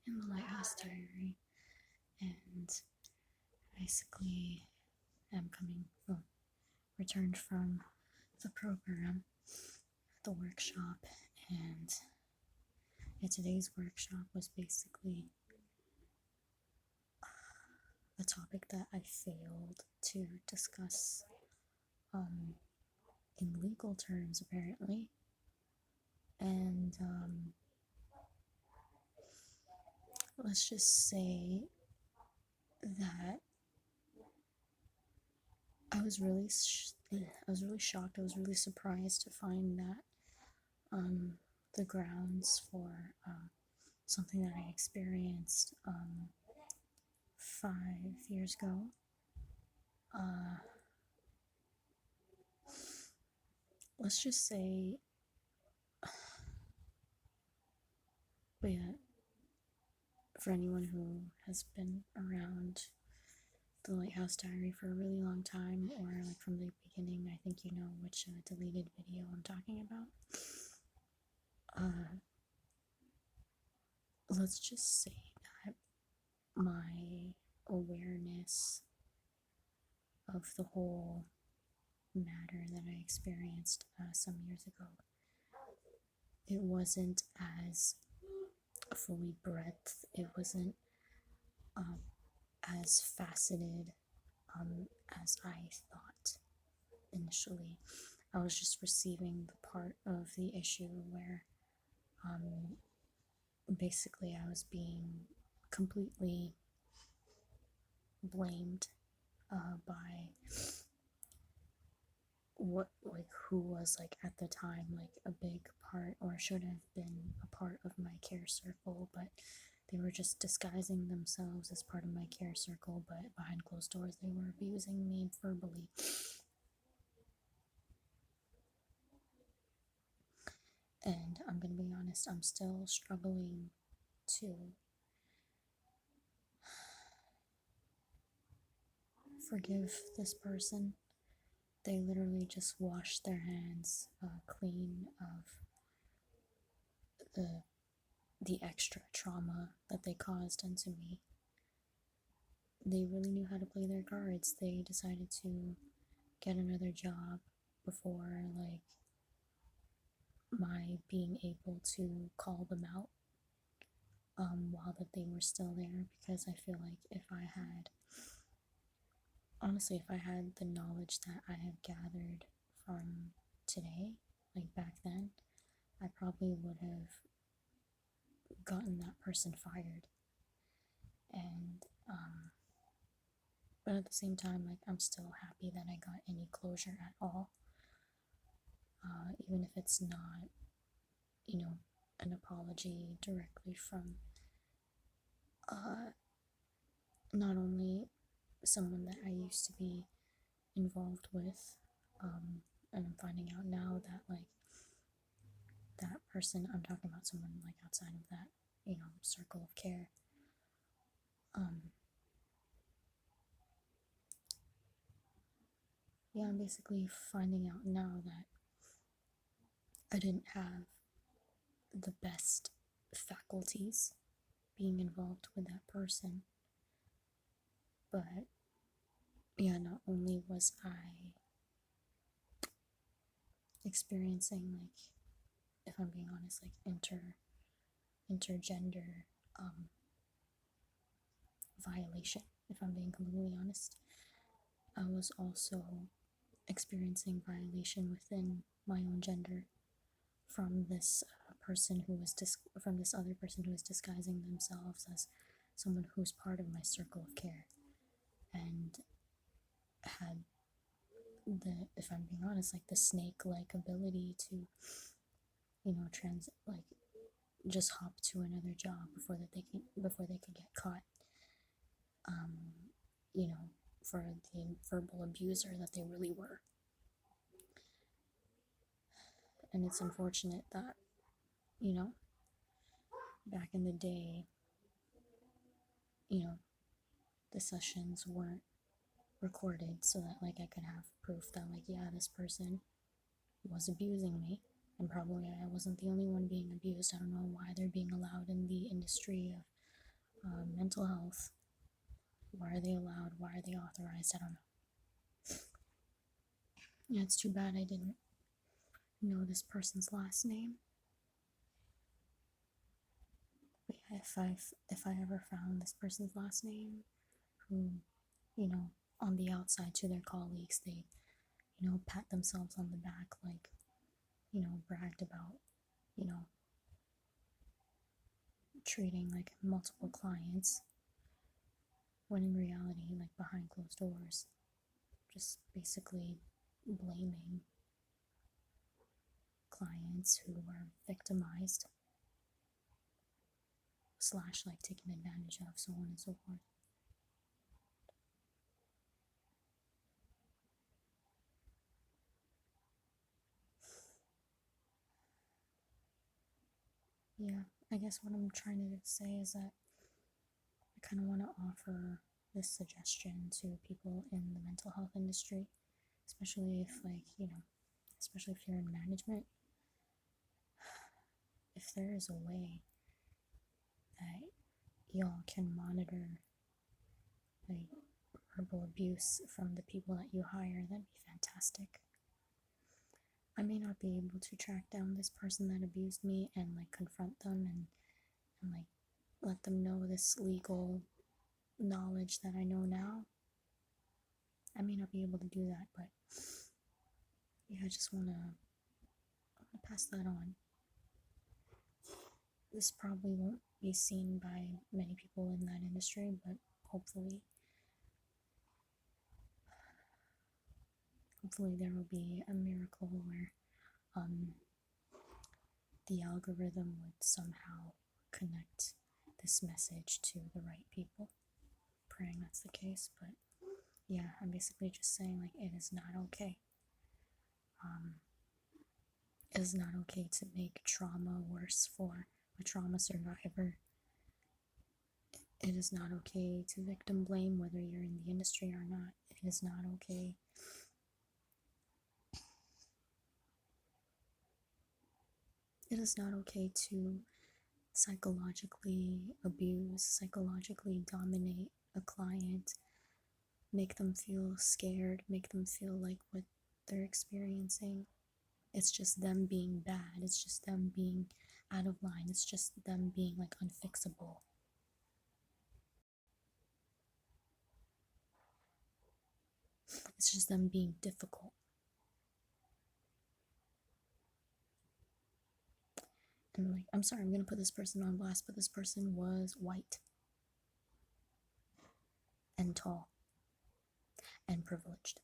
in the Lighthouse Diary, and basically am returned from the program, the workshop, and today's workshop was basically a topic that I failed to discuss in legal terms, apparently. And let's just say that I was really shocked. I was really surprised to find that the grounds for something that I experienced 5 years ago. Let's just say, but yeah, for anyone who has been around the Lighthouse Diary for a really long time, or like from the beginning, I think you know which deleted video I'm talking about. Let's just say that my awareness of the whole matter that I experienced some years ago, it wasn't as fully breadth, it wasn't as faceted as I thought initially. I was just receiving the part of the issue where basically I was being completely blamed by who was like at the time like a big part or should have been a part of my care circle, but they were just disguising themselves as part of my care circle, but behind closed doors they were abusing me verbally. And I'm gonna be honest, I'm still struggling to forgive this person. They literally just washed their hands clean of the extra trauma that they caused unto me. They really knew how to play their cards. They decided to get another job before like my being able to call them out while that they were still there, because I feel like if I had the knowledge that I have gathered from today, like back then, I probably would have gotten that person fired. And but at the same time, like, I'm still happy that I got any closure at all, even if it's not, an apology directly from not only someone that I used to be involved with, and I'm finding out now that like that person, I'm talking about someone like outside of that, circle of care. Yeah, I'm basically finding out now that I didn't have the best faculties being involved with that person. But yeah, not only was I experiencing, like, if I'm being honest, like intergender violation, if I'm being completely honest, I was also experiencing violation within my own gender from this from this other person who was disguising themselves as someone who's part of my circle of care, and had if I'm being honest, like the snake-like ability to, just hop to another job before they could get caught, for the verbal abuser that they really were. And it's unfortunate that, back in the day, the sessions weren't recorded so that like I could have proof that like, yeah, this person was abusing me, and probably I wasn't the only one being abused. I don't know why they're being allowed in the industry of mental health. Why are they allowed? Why are they authorized? I don't know. Yeah, it's too bad I didn't know this person's last name. But yeah, if I ever found this person's last name, who, on the outside to their colleagues, they, pat themselves on the back, like, bragged about, you know, treating like multiple clients, when in reality, like behind closed doors, just basically blaming clients who are victimized slash like taken advantage of, so on and so forth. Yeah, I guess what I'm trying to say is that I kind of want to offer this suggestion to people in the mental health industry, especially if, like, especially if you're in management. If there is a way that y'all can monitor like verbal abuse from the people that you hire, that'd be fantastic. I may not be able to track down this person that abused me and like confront them and like let them know this legal knowledge that I know now. I may not be able to do that, but yeah, I just want to pass that on. This probably won't be seen by many people in that industry, but hopefully there will be a miracle where the algorithm would somehow connect this message to the right people. Praying that's the case, but yeah, I'm basically just saying, like, it is not okay. It is not okay to make trauma worse for a trauma survivor. It is not okay to victim blame, whether you're in the industry or not. It is not okay. It is not okay to psychologically abuse, psychologically dominate a client, make them feel scared, make them feel like what they're experiencing, it's just them being bad, it's just them being out of line, it's just them being like unfixable. It's just them being difficult. And like, I'm sorry, I'm gonna put this person on blast, but this person was white and tall and privileged.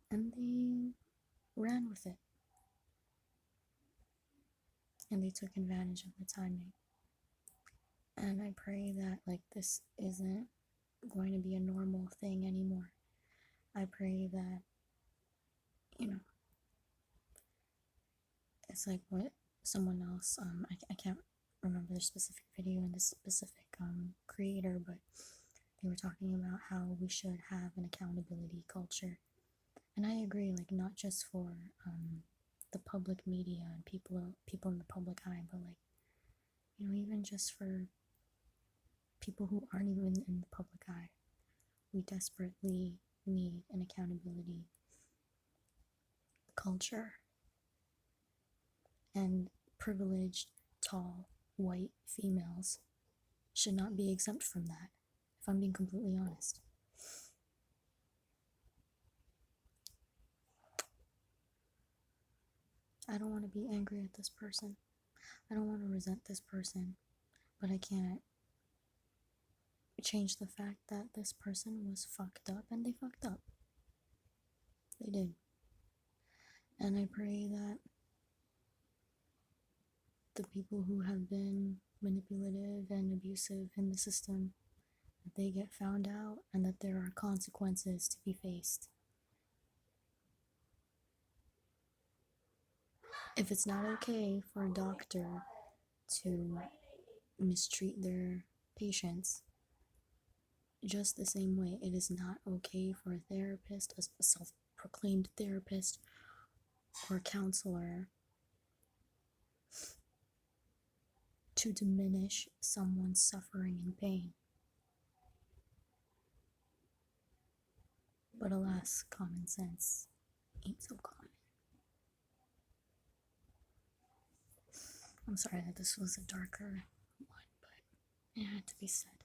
And they ran with it. And they took advantage of the timing. And I pray that like this isn't going to be a normal thing anymore. I pray that, it's like what someone else, I can't remember the specific video and the specific creator, but they were talking about how we should have an accountability culture. And I agree, like, not just for the public media and people in the public eye, but like, even just for people who aren't even in the public eye. We desperately need an accountability culture. And privileged, tall, white females should not be exempt from that, if I'm being completely honest. I don't want to be angry at this person. I don't want to resent this person, but I can't change the fact that this person was fucked up, and they fucked up. They did. And I pray that the people who have been manipulative and abusive in the system, that they get found out and that there are consequences to be faced. If it's not okay for a doctor to mistreat their patients, just the same way it is not okay for a therapist, a self-proclaimed therapist or counselor, to diminish someone's suffering and pain. But alas, common sense ain't so common. I'm sorry that this was a darker one, but it had to be said.